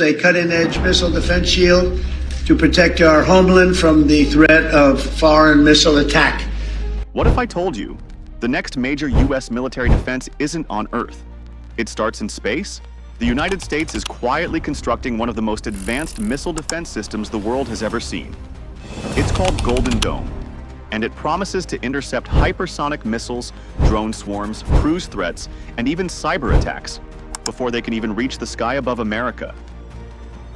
a cutting-edge missile defense shield to protect our homeland from the threat of foreign missile attack. What if I told you the next major U.S. military defense isn't on Earth? It starts in space? The United States is quietly constructing one of the most advanced missile defense systems the world has ever seen. It's called Golden Dome, and it promises to intercept hypersonic missiles, drone swarms, cruise threats, and even cyber attacks before they can even reach the sky above America.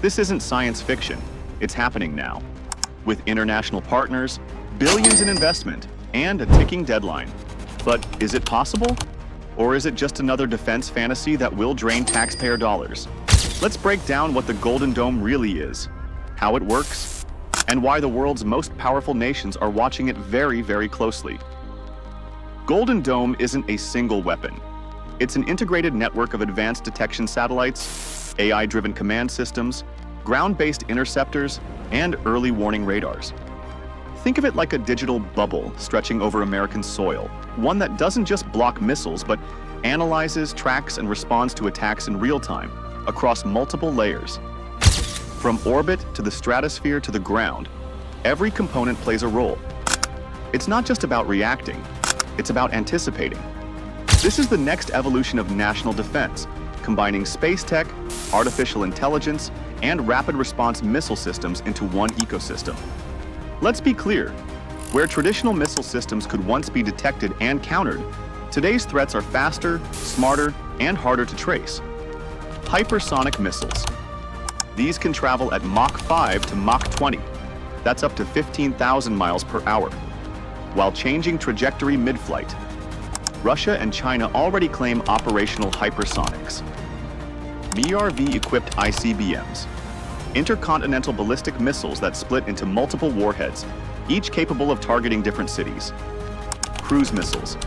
This isn't science fiction. It's happening now. With international partners, billions in investment, and a ticking deadline. But is it possible? Or is it just another defense fantasy that will drain taxpayer dollars? Let's break down what the Golden Dome really is, how it works, and why the world's most powerful nations are watching it very, very closely. Golden Dome isn't a single weapon. It's an integrated network of advanced detection satellites, AI-driven command systems, ground-based interceptors, and early warning radars. Think of it like a digital bubble stretching over American soil, one that doesn't just block missiles, but analyzes, tracks, and responds to attacks in real time, across multiple layers. From orbit to the stratosphere to the ground, every component plays a role. It's not just about reacting, it's about anticipating. This is the next evolution of national defense, combining space tech, artificial intelligence, and rapid response missile systems into one ecosystem. Let's be clear, where traditional missile systems could once be detected and countered, today's threats are faster, smarter, and harder to trace. Hypersonic missiles. These can travel at Mach 5 to Mach 20. That's up to 15,000 miles per hour, while changing trajectory mid-flight. Russia and China already claim operational hypersonics. MIRV-equipped ICBMs. Intercontinental ballistic missiles that split into multiple warheads, each capable of targeting different cities. Cruise missiles.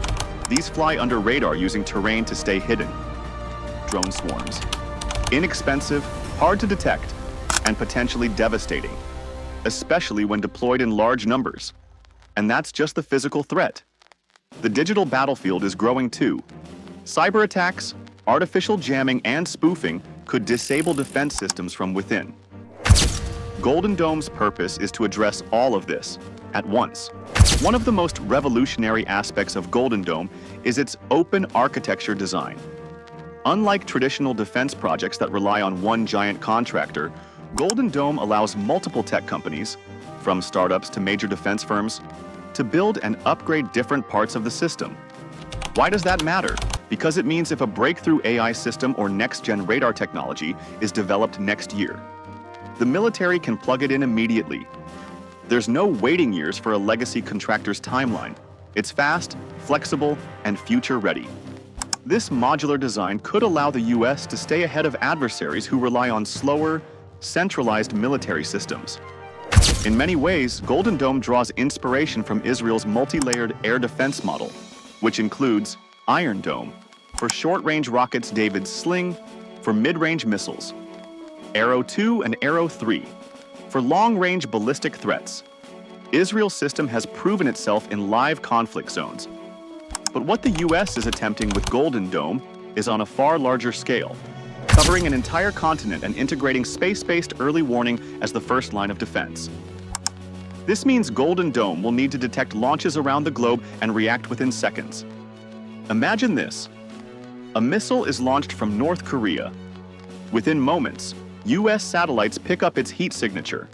These fly under radar using terrain to stay hidden. Drone swarms. Inexpensive, hard to detect, and potentially devastating, especially when deployed in large numbers. And that's just the physical threat. The digital battlefield is growing too. Cyber attacks, artificial jamming, and spoofing could disable defense systems from within. Golden Dome's purpose is to address all of this at once. One of the most revolutionary aspects of Golden Dome is its open architecture design. Unlike traditional defense projects that rely on one giant contractor, Golden Dome allows multiple tech companies, from startups to major defense firms, to build and upgrade different parts of the system. Why does that matter? Because it means if a breakthrough AI system or next-gen radar technology is developed next year, the military can plug it in immediately. There's no waiting years for a legacy contractor's timeline. It's fast, flexible, and future-ready. This modular design could allow the US to stay ahead of adversaries who rely on slower, centralized military systems. In many ways, Golden Dome draws inspiration from Israel's multi-layered air defense model, which includes Iron Dome for short-range rockets, David's Sling for mid-range missiles, Arrow 2 and Arrow 3 for long-range ballistic threats. Israel's system has proven itself in live conflict zones. But what the US is attempting with Golden Dome is on a far larger scale, covering an entire continent and integrating space-based early warning as the first line of defense. This means Golden Dome will need to detect launches around the globe and react within seconds. Imagine this. A missile is launched from North Korea. Within moments, US satellites pick up its heat signature.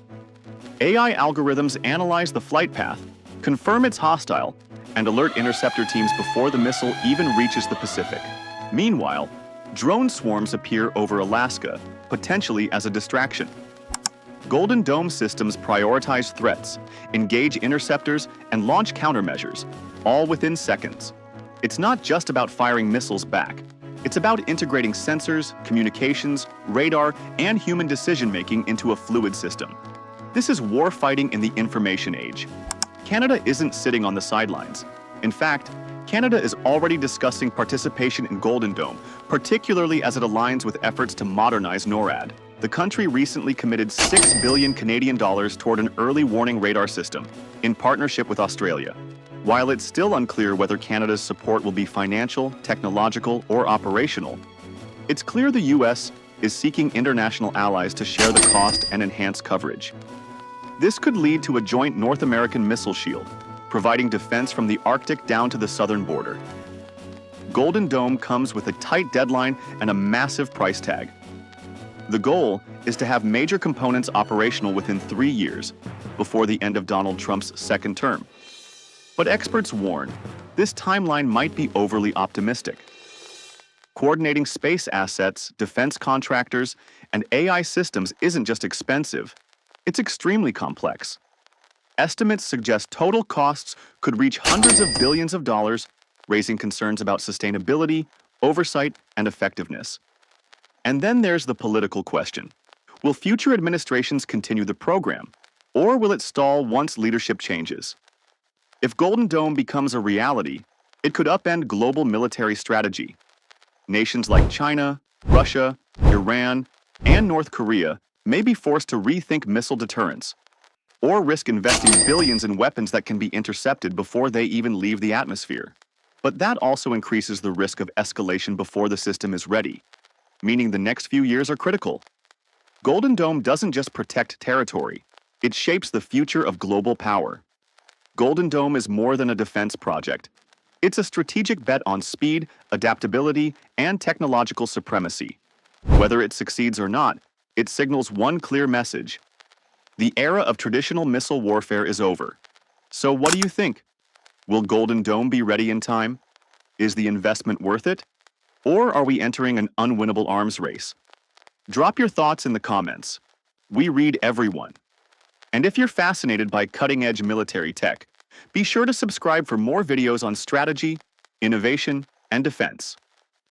AI algorithms analyze the flight path, confirm it's hostile, and alert interceptor teams before the missile even reaches the Pacific. Meanwhile, drone swarms appear over Alaska, potentially as a distraction. Golden Dome systems prioritize threats, engage interceptors, and launch countermeasures, all within seconds. It's not just about firing missiles back. It's about integrating sensors, communications, radar, and human decision-making into a fluid system. This is warfighting in the information age. Canada isn't sitting on the sidelines. In fact, Canada is already discussing participation in Golden Dome, particularly as it aligns with efforts to modernize NORAD. The country recently committed $6 billion Canadian dollars toward an early warning radar system, in partnership with Australia. While it's still unclear whether Canada's support will be financial, technological, or operational, it's clear the US is seeking international allies to share the cost and enhance coverage. This could lead to a joint North American missile shield, providing defense from the Arctic down to the southern border. Golden Dome comes with a tight deadline and a massive price tag. The goal is to have major components operational within 3 years, before the end of Donald Trump's second term. But experts warn, this timeline might be overly optimistic. Coordinating space assets, defense contractors, and AI systems isn't just expensive, it's extremely complex. Estimates suggest total costs could reach hundreds of billions of dollars, raising concerns about sustainability, oversight, and effectiveness. And then there's the political question. Will future administrations continue the program, or will it stall once leadership changes? If Golden Dome becomes a reality, it could upend global military strategy. Nations like China, Russia, Iran, and North Korea may be forced to rethink missile deterrence, or risk investing billions in weapons that can be intercepted before they even leave the atmosphere. But that also increases the risk of escalation before the system is ready, meaning the next few years are critical. Golden Dome doesn't just protect territory, it shapes the future of global power. Golden Dome is more than a defense project. It's a strategic bet on speed, adaptability, and technological supremacy. Whether it succeeds or not, it signals one clear message. The era of traditional missile warfare is over. So what do you think? Will Golden Dome be ready in time? Is the investment worth it? Or are we entering an unwinnable arms race? Drop your thoughts in the comments. We read everyone. And if you're fascinated by cutting-edge military tech, be sure to subscribe for more videos on strategy, innovation, and defense.